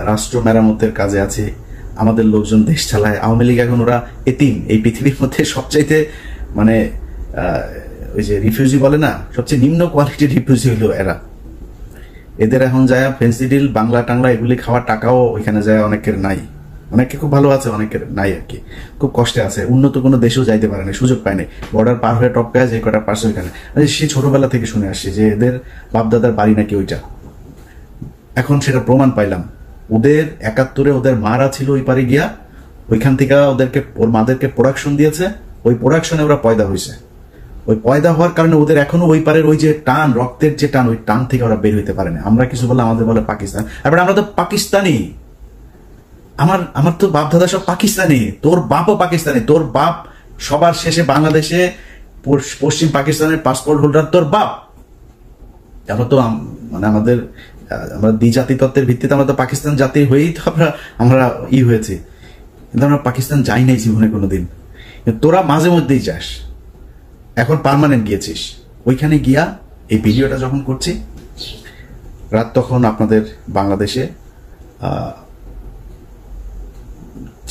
রাষ্ট্র মেরামতের কাজে আছে, আমাদের লোকজন দেশ চালায়। আওয়ামী লীগ এখন ওরা এতিম, এই পৃথিবীর মধ্যে সবচাইতে মানে ওই যে রিফিউজি বলে না, সবচেয়ে নিম্ন কোয়ালিটির রিফিউজি হইলো এরা। এদের এখন যায় ফেন্সিডিল বাংলা টাংলা এগুলি খাওয়ার টাকাও ওইখানে যায় অনেকের নাই, অনেকে খুব ভালো আছে, অনেকের নাই আর কি, খুব কষ্টে আছে, উন্নত কোনো দেশেও যাইতে পারে না, সুযোগ পায় নাই, বর্ডার পার হয়ে টপকায় যে কটা পারছে ওইখানে। সে ছোটবেলা থেকে শুনে আসছে যে এদের বাপদাদার বাড়ি নাকি ওইটা, এখন সেটা প্রমাণ পাইলাম। ওদের 71-এ ওদের মারা ছিল ওই পারে গিয়া, ওইখান থেকে ওদেরকে ওর মাদেরকে প্রোডাকশন দিয়েছে, ওই প্রোডাকশনে ওরা পয়দা হয়েছে। ওই পয়দা হওয়ার কারণে ওদের এখনো ওই পারের ওই যে টান, রক্তের যে টান, ওই টান থেকে ওরা বের হইতে পারে না। আমরা কিছু বলে আমাদের বলে পাকিস্তান, এবার আমরা তো পাকিস্তানি, আমার তো বাপ দাদা সব পাকিস্তানি, তোর বাপও পাকিস্তানি, তোর বাপ সবার শেষে বাংলাদেশে পশ্চিম পাকিস্তানের পাসপোর্ট হোল্ডার তোর বাপ। আমরা তো মানে আমরা দ্বিজাতি তত্ত্বের ভিত্তিতে আমরা তো পাকিস্তান জাতি হয়েই তো আমরা হয়েছি, কিন্তু আমরা পাকিস্তান যাই নাই জীবনে কোনোদিন। তোরা মাঝে মধ্যেই যাস, এখন পার্মানেন্ট গিয়েছিস। ওইখানে গিয়া এই ভিডিওটা যখন করছি রাত, তখন আপনাদের বাংলাদেশে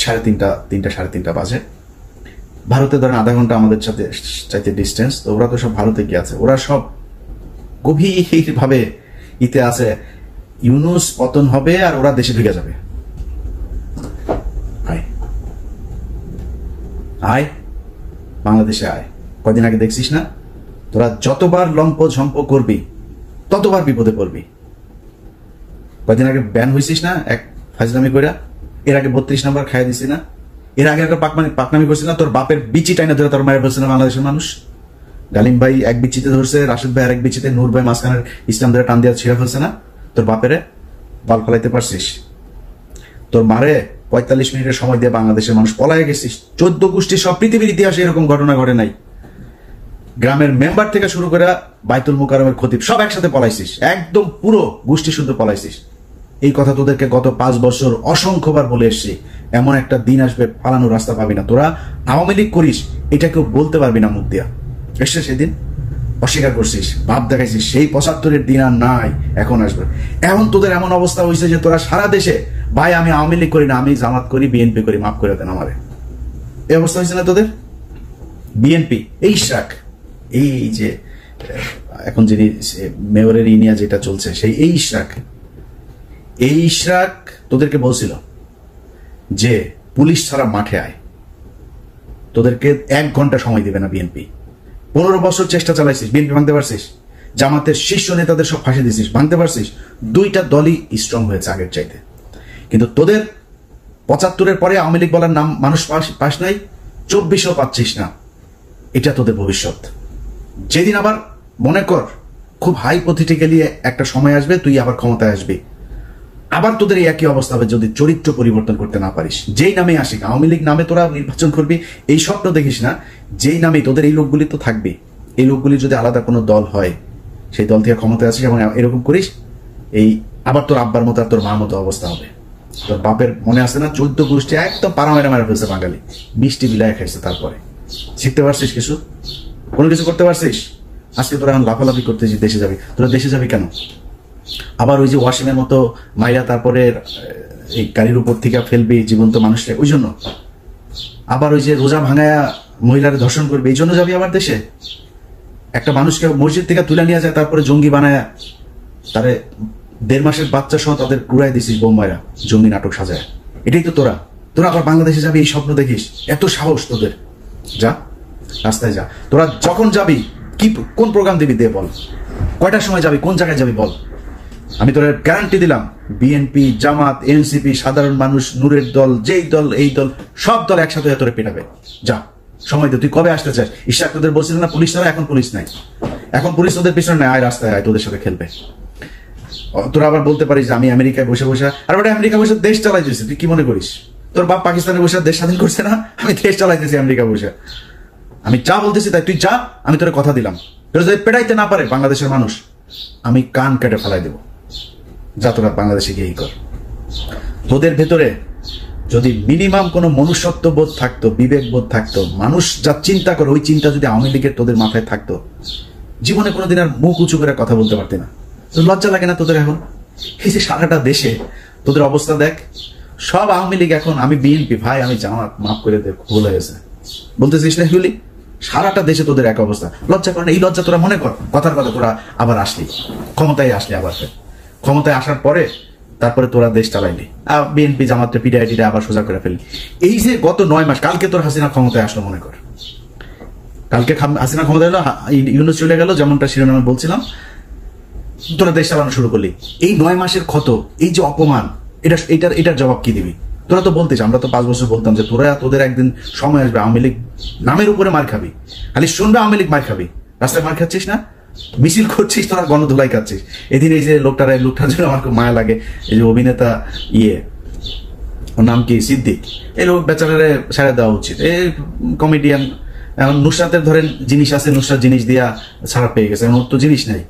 3:30 সাড়ে 3টা বাজে। ভারতে ধরেন আধা ঘন্টা আমাদের সাথে চাইতে ডিস্টেন্স, তো ওরা তো সব ভারতে গিয়ে আছে, ওরা সব গভীর ভাবে ইতে আছে ইউনূস পতন হবে আর ওরা দেশে ঢুকে যাবে। আয় বাংলাদেশে আয়, কদিন আগে দেখছিস না, তোরা যতবার লম্প ঝম্প করবি ততবার বিপদে পড়বি। কদিন আগে ব্যান হয়েছিস না এক ফাজলামি কইরা, এর আগে 32 নম্বর খাইয়া দিছি না, এর আগে একটা পাকনামি করছিস না, তোর বাপের বিচি টাইনা ধরে তোর মায়ের বলছে না বাংলাদেশের মানুষ। গালিম ভাই এক বিচিতে ধরছে, রাশেদ ভাই আরেক বিচিতে, নূর ভাই মাঝখানের ইসলাম ধরে টান দিয়ে ছিঁড়া ফেলছে না, তোর বাপেরে বাল ফলাইতে পারছিস? তোর মারে 45 মিনিটের সময় দিয়ে বাংলাদেশের মানুষ পলায় গেছিস। 14 গোষ্ঠীর সব পৃথিবীর ইতিহাসে এরকম ঘটনা ঘটে নাই। গ্রামের মেম্বার থেকে শুরু করে বাইতুল মুকাররমের খতিব সব একসাথে পলাইছিস, একদম পুরো গোষ্ঠী শুদ্ধ পলাইছিস। এই কথা তোদেরকে গত 5 বছর অসংখ্যবার বলে এসছি, এমন একটা দিন আসবে পালানোর রাস্তা পাবি না। তোরা আওয়ামী লীগ করিস, এটা কেউ বলতে পারবি না মুখ দিয়া। এসছে সেদিন অস্বীকার করছিস, ভাব দেখাইছিস, সেই 75-এর দিন আর নাই, এখন আসবে। এখন তোদের এমন অবস্থা হয়েছে যে তোরা সারা দেশে ভাই আমি আওয়ামী লীগ করি না, আমি জামাত করি, বিএনপি করি, মাফ করে দেন আমারে, এই অবস্থা হয়েছে না তোদের? বিএনপি এই শাক, এই যে এখন যিনি মেয়রের ইনিয়া যেটা চলছে, সেই এই ইশরাক তোদেরকে বলছিল যে পুলিশ ছাড়া মাঠে আয়, তোদেরকে 1 ঘন্টা সময় দিবে না বিএনপি। 15 বছর চেষ্টা চালাইছিস, বিএনপি ভাঙতে পারছিস? জামাতের শীর্ষ নেতাদের সব ফাঁসি দিছিস, ভাঙতে পারছিস? 2টা দলই স্ট্রং হয়েছে আগের চাইতে। কিন্তু তোদের 75-এর পরে আওয়ামী লীগ বলার নাম মানুষ পাস নাই, 24-ও পাচ্ছিস না। এটা তোদের ভবিষ্যৎ। যেদিন আবার মনে কর খুব হাইপোথেটিক্যালি একটা সময় আসবে, তুই আবার ক্ষমতায় আসবি, আবার তোদের এই একই অবস্থা হবে যদি চরিত্র পরিবর্তন করতে না পারিস। যেই নামে আসিক, আওয়ামী লীগ নামে তোরা নির্বাচন করবি, এই স্বপ্ন দেখিস না। যেই নামে তোদের এই লোকগুলি তো থাকবে, এই লোকগুলি যদি আলাদা কোনো দল হয়, সেই দল থেকে ক্ষমতায় আসিস এবং এরকম করিস, এই আবার তোর আব্বার মতো আর তোর মার মতো অবস্থা হবে। তোর বাপের মনে আছে না, 14 গোষ্ঠী একদম পাড়া মেরা ফেলছে বাঙালি, মিষ্টি বিলায় খাইছে। তারপরে শিখতে পারছিস কিছু? কোনো কিছু করতে পারছিস? আজকে তোরা এখন লাফালাফি করতেছিস দেশে যাবি। তোরা দেশে যাবি কেন? আবার ওই যে ওয়াসিমের মতো মাইরা তারপরে এই গাড়ির উপর থেকে ফেলবি জীবন্ত মানুষকে, ওই জন্য? আবার ওই যে রোজা ভাঙায়া মহিলারা ধর্ষণ করবে, এই জন্য যাবি আবার দেশে? একটা মানুষকে মসজিদ থেকে তুলে নিয়ে যায়, তারপরে জঙ্গি বানায়া তারে 1.5 মাসের বাচ্চা সহ তাদের উড়াই দিছিস বোম্বাইরা, জঙ্গি নাটক সাজায়। এটাই তো তোরা আবার বাংলাদেশে যাবি, এই স্বপ্ন দেখিস? এত সাহস তোদের? যা রাস্তায় যা। তোরা যখন যাবি কোন প্রোগ্রাম দিবি দে বল, কয়টার সময় যাবি, কোন জায়গায় যাবি বল। আমি তোর গ্যারান্টি দিলাম, বিএনপি, জামাত, এনসিপি, সাধারণ মানুষ, নূরের দল, যেই দল এই দল, সব দল একসাথে তোরে পেটাবে। যা সময় দে। তুই কবে আসতে চাস? ইশাক তোদের বলছিল না পুলিশ ছাড়া, এখন পুলিশ নাই, এখন পুলিশ তোদের পিছনে নাই, আয় রাস্তায় আয়, তোদের সাথে খেলবে। তোরা আবার বলতে পারিস আমি আমেরিকায় বসে আর ওটা আমেরিকা বসে দেশ চালাইতেছি, তুই কি মনে করিস? তোর বাপ পাকিস্তানে বসে দেশ স্বাধীন করছে না? আমি দেশ চালাইতেছি আমেরিকা বসে। আমি যা বলতেছি তাই তুই যা, আমি তোর কথা দিলাম। তোর যদি পেটাইতে না পারে বাংলাদেশের মানুষ, আমি কান কেটে ফেলাই দেবো। যা তোরা বাংলাদেশে গিয়েই কর। তোদের ভেতরে যদি মিনিমাম কোনো মনুষ্যত্ব বোধ থাকতো, বিবেক বোধ থাকতো, মানুষ যা চিন্তা করে ওই চিন্তা যদি আওয়ামী লীগের তোদের মাথায় থাকতো, জীবনে কোনোদিন আর মুখ উঁচু করে কথা বলতে পারতি না। তো লজ্জা লাগে না তোদের এখন? এই যে সারাটা দেশে তোদের অবস্থা দেখ। সব আওয়ামী লীগ এখন, আমি বিএনপি ভাই, আমি জামাত, মাফ করে দে, ভুল হয়ে গেছে বলতেছিস না হিউলি? সারাটা দেশে তোদের এক অবস্থা, লজ্জা করে না? এই লজ্জা তোরা মনে কর, কথার কথা তোরা আবার আসলি ক্ষমতায়, আসলি আবার ক্ষমতায় আসার পরে তারপরে তোরা দেশ চালাইলি, বিএনপি জামাতটা পিডিআইটিটা আবার সোজা করে ফেললি। এই যে গত 9 মাস, কালকে তোর হাসিনা ক্ষমতায় আসলো, মনে কর কালকে হাসিনা ক্ষমতায় এলো, ইউনূস চলে গেল, যেমনটা শিরোনামে বলছিলাম, তোরা দেশ চালানো শুরু করলি। এই 9 মাসের ক্ষত, এই যে অপমান, এটার জবাব কি দিবি? তোরা তো বলতিস, আমরা তো 5 বছর বলতাম যে তোদের একদিন সময় আসবে আওয়ামী লীগ নামের উপরে মার খাবি, খালি শুনবে আওয়ামী লীগ মার খাবি। রাস্তায় মার খাচ্ছিস না, মিছিল করছিস, তোরা গণধুলাই খাচ্ছিস। এদিন এই যে লোকটার জন্য আমার খুব মায়া লাগে, এই যে অভিনেতা ওর নাম কি, সিদ্দিক, এই লোক বেচারারে ছেড়ে দেওয়া উচিত। এই কমেডিয়ান, নুসরাতের ধরেন জিনিস আছে, নুসরাত জিনিস দিয়া ছাড়া পেয়ে গেছে, ওর তো জিনিস নাই,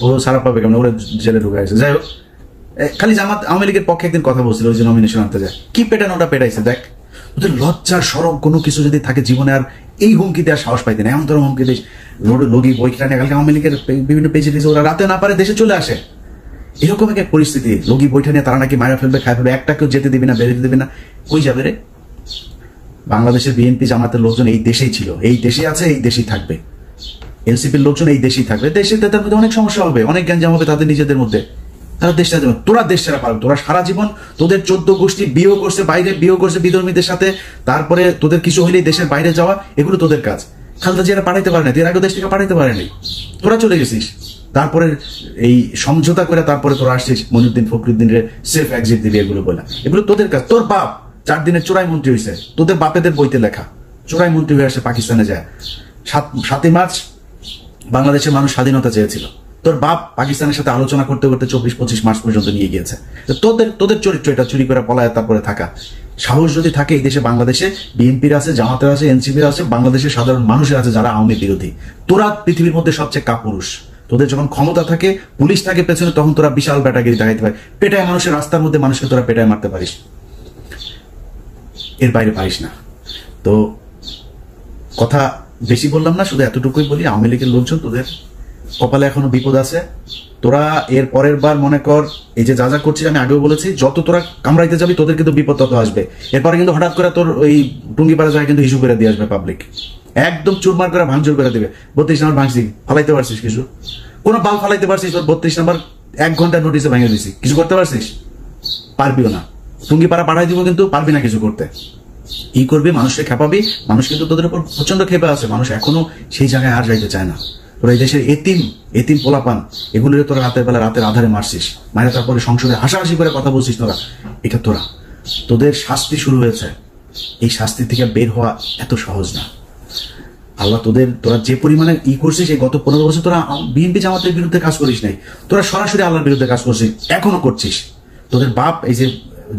ও ছাড়া পাবে কেমন? ওরা জেলে ঢুকে গেছে। যাই হোক, খালি জামাত আওয়ামী লীগের পক্ষে একদিন কথা বলছিল, ওই যে নমিনেশন আনতে যায়, কি পেটানো ওটা পেটাইছে। দেখ, ওদের লজ্জার সরব কোনো কিছু যদি থাকে জীবনে, আর এই হুমকি দেওয়ার সাহস পাইতেন। এমন ধরো হুমকি দিস, লগি বইখানে কালকে আওয়ামী লীগের বিভিন্ন পেজে দিয়েছে, ওরা রাতে না পারে দেশে চলে আসে। এরকম এক পরিস্থিতি, লগি বইটা নিয়ে তারা নাকি মারা ফেলবে, খাই ফেলবে, একটা কেউ যেতে দিবি না, বেরোতে দিবি না। কই যাবে রে? বাংলাদেশের বিএনপি জামাতের লোকজন এই দেশেই ছিল, এই দেশে আছে, এই দেশেই থাকবে। এনসিপির লোকজন এই দেশেই থাকবে। দেশে তাদের মধ্যে অনেক সমস্যা হবে, অনেক গ্যাঞ্জাম হবে তাদের নিজেদের মধ্যে, তারা দেশটা যাবে। তোরা দেশ ছাড়া পারবে, তোরা সারা জীবন তোদের 14 গোষ্ঠী বিয়ে করছে, বাইরে বিয়ে করছে বিধর্মীদের সাথে, তারপরে তোদের কিছু হইলেই দেশের বাইরে যাওয়া, এগুলো তোদের কাজ। খালেদা জিয়ারা পাঠাইতে পারে না, এর আগে দেশ থেকে পাঠাইতে পারেনি, তোরা চলে গেছিস। তারপরে এই সমঝোতা করে তারপরে তোরা আসছিস মনিউদ্দিন ফখরুদ্দিনের সেফ এক্সিট দিবি, এগুলো বলা, এগুলো তোদের কাজ। তোর বাপ 4 দিনের চোরাই মন্ত্রী হয়েছে, তোদের বাপেদের বইতে লেখা, চোরাই মন্ত্রী হয়ে আসে পাকিস্তানে যায়। 7ই মার্চ বাংলাদেশের মানুষ স্বাধীনতা চেয়েছিল, তোর বাপ পাকিস্তানের সাথে আলোচনা করতে করতে 24-25 মার্চ পর্যন্ত নিয়ে গিয়েছে। তোদের চরিত্র এটা, চুরি করে পলায় তারপরে থাকা। সাহস যদি থাকে এই দেশে, বাংলাদেশে বিএনপির আছে, জামাতের আছে, এনসিপির আছে, বাংলাদেশের সাধারণ মানুষের আছে যারা আওয়ামী বিরোধী। তোরা পৃথিবীর মধ্যে সবচেয়ে কাপুরুষ। তোদের যখন ক্ষমতা থাকে, পুলিশ থাকে পেছনে, তখন তোরা বিশাল ব্যাটাগিরি দেখাইতে পারে, পেটায় মানুষের রাস্তার মধ্যে মানুষকে তোরা পেটায় মারতে পারিস, এর বাইরে পারিস না। তো কথা বেশি বললাম না, শুধু এতটুকুই বলি, আওয়ামী লীগের লোকজন তোদের কপালে এখনো বিপদ আছে। তোরা এর পরের বার মনে কর, এই যে যা যা করছিস, আমি আগেও বলেছি, যত তোরা কামড়াইতে যাবি তোদের কিন্তু বিপদ তত আসবে। এরপরে কিন্তু হঠাৎ করে তোর ওই টুঙ্গিপাড়া যায় কিন্তু ইস্যু করে দিয়ে আসবে পাবলিক, একদম চুরমার করে ভাঙচুর করে দেবে। 32 নম্বর ভাঙছি, ফালাইতে পারছিস কিছু? কোনো বাল ফালাইতে পারছিস? তোর 32 নম্বর 1 ঘন্টা নোটিসে ভেঙে দিছি, কিছু করতে পারছিস? পারবিও না। টুঙ্গিপাড়া পাঠাই দিব, কিন্তু পারবি না কিছু করতে। ই করবি, মানুষকে খেপাবি, মানুষ কিন্তু তোদের উপর প্রচন্ড খেপে আছে, মানুষ এখনো সেই জায়গায় আর যাইতে চায় না। তোরা এই দেশের এতিম পোলাপান, এগুলো তোরা রাতের বেলা রাতের আধারে মারছিস, মারে তারপরে সংসদে হাসাহাসি করে কথা বলছিস তোরা। এটা তোদের শাস্তি শুরু হয়েছে, এই শাস্তি থেকে বের হওয়া এত সহজ না। আল্লাহ তোরা যে পরিমাণে করছিস, এই গত 15 বছর তোরা বিএনপি জামাতের বিরুদ্ধে কাজ করিস নাই, তোরা সরাসরি আল্লাহর বিরুদ্ধে কাজ করছিস, এখনো করছিস। তোদের বাপ এই যে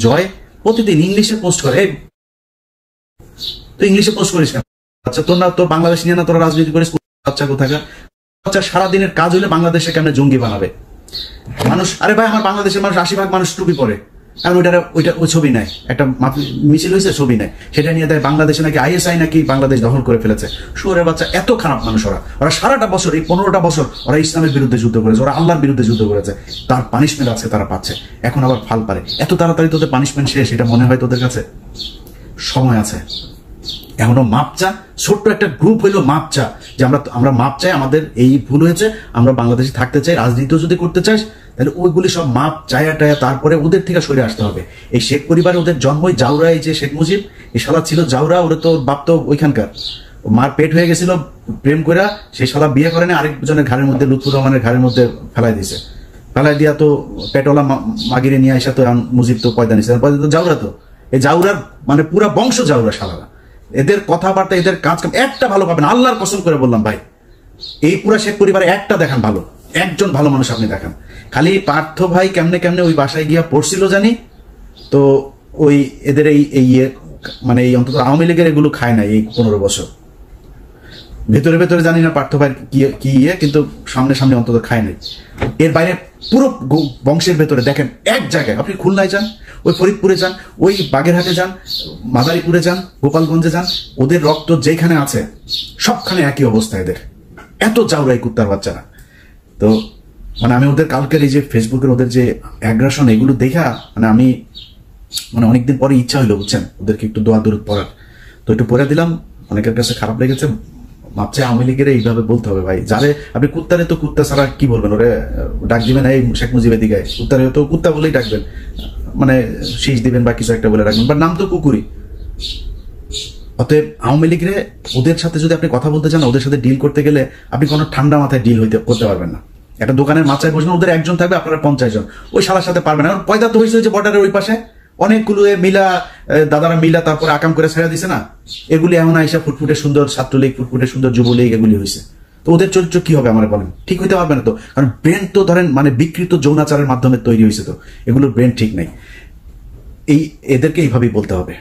জয় প্রতিদিন ইংলিশে পোস্ট করে, তুই ইংলিশে পোস্ট করিস না? আচ্ছা, তোর বাংলাদেশ নিয়ে না তোরা রাজনীতি করিস? বাচ্চা কোথাকার বাচ্চা, সারাদিনের কাজ হলে বাংলাদেশে কেমন জঙ্গি বানাবে মানুষ। আরে ভাই, আমার বাংলাদেশের মানুষ 80% মানুষ টুপি পরে, কারণ ওই ছবি নাই, একটা মিছিল হয়েছে, ছবি নাই, সেটা নিয়ে দেয় বাংলাদেশে নাকি আইএসআই নাকি বাংলাদেশ দখল করে ফেলেছে। শুয়োরের বাচ্চা, এত খারাপ মানুষ ওরা সারাটা বছর, এই 15টা বছর ওরা ইসলামের বিরুদ্ধে যুদ্ধ করেছে, ওরা আল্লাহর বিরুদ্ধে যুদ্ধ করেছে, তার পানিশমেন্ট আছে তারা পাচ্ছে। এখন আবার ফাল পারে, এত তাড়াতাড়ি তোদের পানিশমেন্ট শেষ এটা মনে হয় তোদের কাছে? সময় আছে এখনো। মাপ চা, ছোট্ট একটা গ্রুপ হইলো মাপ চা, যে আমরা মাপ চাই, আমাদের এই ভুল হয়েছে, আমরা বাংলাদেশে থাকতে চাই, রাজনীতিও যদি করতে চাস তাহলে ওইগুলি সব মাপ চায়া টায়া, তারপরে ওদের থেকে সরে আসতে হবে। এই শেখ পরিবারে ওদের জন্মই জাউরা, এই যে শেখ মুজিব, এই শালা ছিল জাউরা, ওরা তো বাপ তো ওইখানকার, মার পেট হয়ে গেছিল প্রেম করে, সেই শালা বিয়ে করে না আরেকজনের ঘাড়ের মধ্যে, লুৎফুর রহমানের ঘাড়ের মধ্যে ফেলাই দিয়েছে, ফেলাই দিয়া তো পেটওয়ালা মাগিরে নিয়ে আসা, তো মুজিব তো পয়দা নিছে, তো জাউরা, তো এই জাউরার মানে পুরা বংশ জাউরা শালারা। এদের কথাবার্তা, এদের কাজ কাম একটা ভালো পাবেন, আল্লাহর কসম করে বললাম ভাই, এই পুরা শেখ পরিবারে একটা দেখান ভালো, একজন ভালো মানুষ আপনি দেখান। খালি পার্থ ভাই কেমনে ওই বাসায় গিয়া পড়ছিল জানি, তো ওই এদের এই মানে এই অন্তত আওয়ামী লীগের এগুলো খায় না এই 15 বছর, ভেতরে জানি না পার্থ ভাই কি কিন্তু সামনে অন্তত খায় নাই। এর বাইরে পুরো বংশের ভেতরে দেখেন, এক জায়গায় আপনি খুলনায় যান, ওই ফরিদপুরে যান, ওই বাগেরহাটে যান, মাদারীপুরে যান, গোপালগঞ্জে যান, ওদের রক্ত যেখানে আছে সবখানে একই অবস্থা এদের, এত জাউরাই কুত্তার বাচ্চারা। তো মানে আমি ওদের কালকের এই যে ফেসবুকের ওদের যে অ্যাগ্রেশন এগুলো দেখা মানে আমি মানে অনেকদিন পরে ইচ্ছা হইলো বুঝছেন ওদেরকে একটু দোয়া দরুদ পড়ার, তো একটু পড়ে দিলাম। অনেকের কাছে খারাপ লেগেছে, ভাবছে আওয়ামী লীগের এইভাবে বলতে হবে ভাই, যারে আপনি কুত্তারে তো কুত্তা ছাড়া কি বলবেন, ওরে ডাক দিবেন এই শেখ মুজিবের দিকে, কুত্তারে তো কুত্তা বলেই ডাকবেন, মানে শীষ দিবেন বা কিছু একটা বলে রাখবেন, বা নাম তো কুকুরি। অতএব আওয়ামী লীগের ওদের সাথে যদি আপনি কথা বলতে চান, ওদের সাথে ডিল করতে গেলে আপনি কোনো ঠান্ডা মাথায় ডিল করতে পারবেন না। একটা দোকানের মাথায় বসবেন, ওদের একজন থাকবে, আপনারা 50 জন, ওই শালার সাথে পারবেন না। পয়দা তো হয়েছে যে বর্ডারের ওই পাশে অনেকগুলো মিলা দাদারা মিলা তারপরে আকাম করে ছেড়ে দিছে না, এগুলি এমন আইসা ফুটফুটে সুন্দর ছাত্রলীগ, ফুটফুটে সুন্দর যুবলীগ এগুলি হয়েছে। তো ওদের চরিত্র কি হবে আমার বলেন, ঠিক হইতে পারবে না তো, কারণ ব্রেন তো ধরেন মানে বিকৃত যৌনাচারের মাধ্যমে তৈরি হয়েছে, তো এগুলোর ব্রেন ঠিক নাই। এদেরকে এইভাবেই বলতে হবে।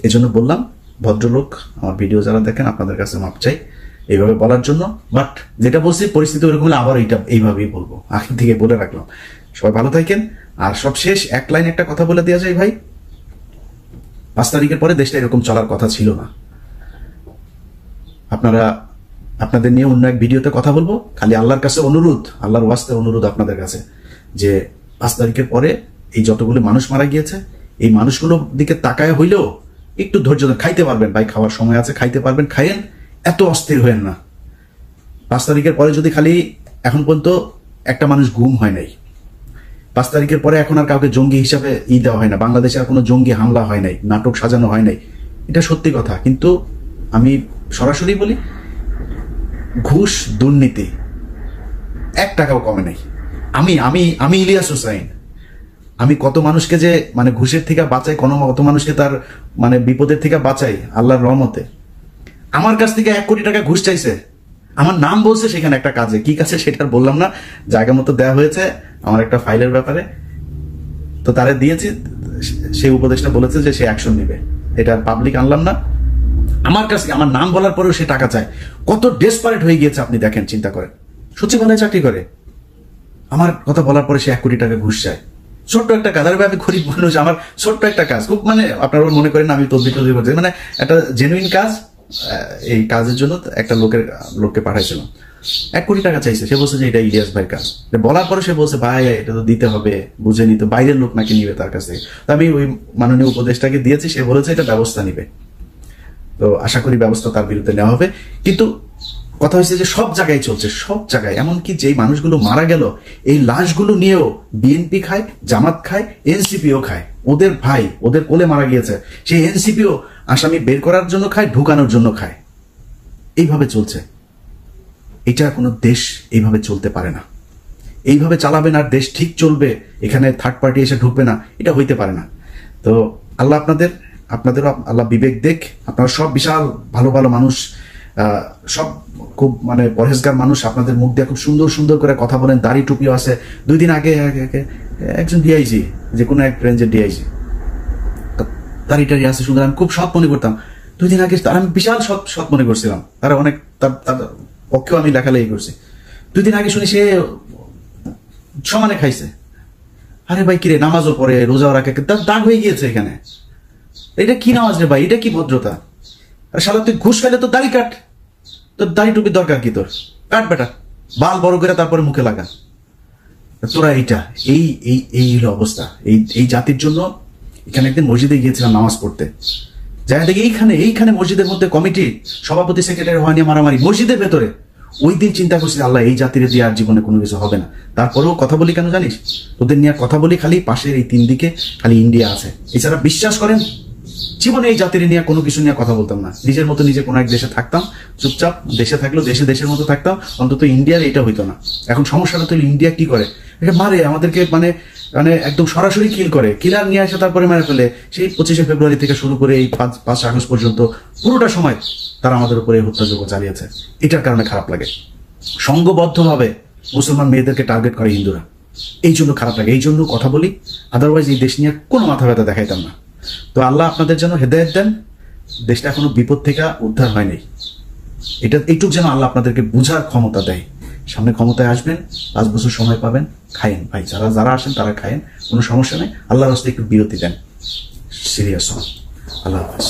এজন্য বললাম ভদ্রলোক, আমার ভিডিও যারা দেখেন আপনাদের কাছে মাপ চাই এইভাবে বলার জন্য। বাট যেটা বলছি পরিস্থিতি ওরকম হলে আবার এইভাবেই বলবো, আগে থেকে বলে রাখলাম। সবাই ভালো থাকেন। আর সব শেষ এক লাইন একটা কথা বলে দেওয়া যায় ভাই, 5 তারিখের পরে দেশটা এরকম চলার কথা ছিল না। আপনাদের নিয়ে অন্য এক ভিডিওতে কথা বলবো। খালি আল্লাহর কাছে অনুরোধ, আল্লাহর ওয়াস্তে অনুরোধ আপনাদের কাছে, যে 5 তারিখের পরে এই যতগুলো মানুষ মারা গিয়েছে এই মানুষগুলোর দিকে তাকায় হইলেও একটু ধৈর্য ধরে খাইতে পারবেন ভাই, খাওয়ার সময় আছে, খাইতে পারবেন, খাইয়েন, এত অস্থির হয়েন না। 5 তারিখের পরে যদি খালি এখন পর্যন্ত একটা মানুষ গুম হয় নাই, 5 তারিখের পরে এখন আর কাউকে জঙ্গি হিসাবে দেওয়া হয় না, বাংলাদেশে আর কোনো জঙ্গি হামলা হয় নাই, নাটক সাজানো হয় নাই, এটা সত্যি কথা। কিন্তু আমি সরাসরি বলি, ঘুষ দুর্নীতি 1 টাকাও কমে নাই। আমি আমি আমি ইলিয়াস হুসাইন, আমি কত মানুষকে যে মানে ঘুষের থেকে বাঁচাই, কত মানুষকে তার মানে বিপদের থেকে বাঁচাই আল্লাহর রহমতে। আমার কাছ থেকে 1 কোটি টাকা ঘুষ চাইছে, আমার নাম বলছে সেখানে একটা কাজে, কি কাছে সেটা বললাম না, জায়গা মতো দেওয়া হয়েছে আমার একটা ফাইলের ব্যাপারে, তো তারে দিয়েছি, সেই উপদেশটা বলেছে যে সে অ্যাকশন নেবে, এটা পাবলিক আনলাম না। আমার কাছে আমার নাম বলার পরেও সে টাকা চায়, কত ডেসপারেট হয়ে গিয়েছে আপনি দেখেন, চিন্তা করেন। সচিবালয়ে চাকরি করে, আমার কথা বলার পরে সে 1 কোটি টাকা ঘুষ চায়। ছোট্ট একটা কাজ, আর আমি গরিব মানুষ, আমার ছোট্ট একটা কাজ, খুব মানে আপনারা মনে করেন আমি তদবির করছি, মানে একটা জেনুইন কাজ, এই কাজের জন্য একটা লোককে পাঠাইছিলাম, 1 কোটি টাকা চাইছে। সে বলছে যে এটা ইলিয়াস ভাইয়ের কাজ, বলার পরে সে বলছে ভাই এটা তো দিতে হবে, বুঝে নিতে, বাইরের লোক নাকি নিবে তার কাছে। তো আমি ওই মাননীয় উপদেষ্টাকে দিয়েছি, সে বলেছে এটা ব্যবস্থা নিবে, তো আশা করি ব্যবস্থা তার বিরুদ্ধে নেওয়া হবে। কিন্তু কথা হচ্ছে যে সব জায়গায় চলছে, সব জায়গায়, এমনকি যেই মানুষগুলো মারা গেল এই লাশগুলো নিয়েও বিএনপি খায়, জামাত খায়, এনসিপিও খায়, ওদের ভাই ওদের কোলে মারা গিয়েছে, সেই এনসিপিও আসামি বের করার জন্য খায়, ঢুকানোর জন্য খায়, এইভাবে চলছে। এটা কোনো দেশ এইভাবে চলতে পারে না, এইভাবে চালাবেন আর দেশ ঠিক চলবে, এখানে থার্ড পার্টি এসে ঢুকবে না, এটা হইতে পারে না। তো আল্লাহ আপনাদেরও আল্লাহ বিবেক দেখ, আপনারা সব বিশাল ভালো ভালো মানুষ, সব খুব মানে পরহেজগার মানুষ, আপনাদের মুখ দিয়ে খুব সুন্দর সুন্দর করে কথা বলেন, দাড়ি টুপিও আছে। 2 দিন আগে একজন ডিআইজি, যে কোনো এক রেঞ্জের ডিআইজি, দাড়ি টাড়ি আছে সুন্দর, আমি খুব সৎ মনে করতাম 2 দিন আগে, তার আমি বিশাল সৎ মনে করছিলাম, তারা অনেক তার পক্ষেও আমি লেখালেখি করছি। 2 দিন আগে শুনি সে সমানে খাইছে। আরে ভাই কিরে, নামাজও পড়ে, রোজাও রাখে, তার দাগ হয়ে গিয়েছে এখানে, এটা কি নামাজ রে ভাই, এটা কি ভদ্রতা? আর শালা তুই ঘুষ খাইলে তো দাড়ি কাট, তোর দাড়ি টুপির দরকার কি, তোর কাট বেটা, বাল বড় করে তারপরে মুখে লাগা। তোরা এই হলো অবস্থা এই জাতির জন্য। এখানে একদিন মসজিদে গিয়েছিলাম নামাজ পড়তে, যাই দেখি এইখানে মসজিদের মধ্যে কমিটি সভাপতি সেক্রেটারি হওয়া নিয়ে মারামারি মসজিদের ভেতরে। ওই দিন চিন্তা করছি আল্লাহ এই জাতির দিয়ে আর জীবনে কোনো কিছু হবে না। তারপরেও কথা বলি কেন জানিস, তোদের নিয়ে কথা বলি খালি পাশের এই 3 দিকে খালি ইন্ডিয়া আছে, এছাড়া বিশ্বাস করেন জীবনে এই জাতির নিয়ে কোনো কিছু নিয়ে কথা বলতাম না, নিজের মতো নিজে কোনো এক দেশে থাকতাম, চুপচাপ দেশে থাকলেও দেশের মতো থাকতাম, অন্তত ইন্ডিয়ার এটা হইতো না। এখন সমস্যাটা তো ইন্ডিয়া কি করে, এটা মারে আমাদেরকে, মানে একদম সরাসরি কিল করে, কিলার নিয়ে আসে তারপরে মারে ফেলে। সেই 25শে ফেব্রুয়ারি থেকে শুরু করে এই 5 আগস্ট পর্যন্ত পুরোটা সময় তারা আমাদের উপরে হত্যাযজ্ঞ চালিয়েছে। এটার কারণে খারাপ লাগে, সংঘবদ্ধভাবে মুসলমান মেয়েদেরকে টার্গেট করে হিন্দুরা, এই জন্য খারাপ লাগে, এই জন্য কথা বলি। আদারওয়াইজ এই দেশ নিয়ে কোনো মাথা ব্যথা দেখাইতাম না। তো আল্লাহ আপনাদের জন্য হেদায়েত দেন, দেশটা এখনো বিপদ থেকে উদ্ধার হয়নি, এইটুক যেন আল্লাহ আপনাদেরকে বুঝার ক্ষমতা দেয়। সামনে ক্ষমতায় আসবেন, 5 বছর সময় পাবেন, খায়েন ভাই, যারা আসেন তারা খায়েন, কোনো সমস্যা নেই। আল্লাহর রাস্তায় একটু বিরতি দেন, সিরিয়াস হন। আল্লাহ হাফেজ।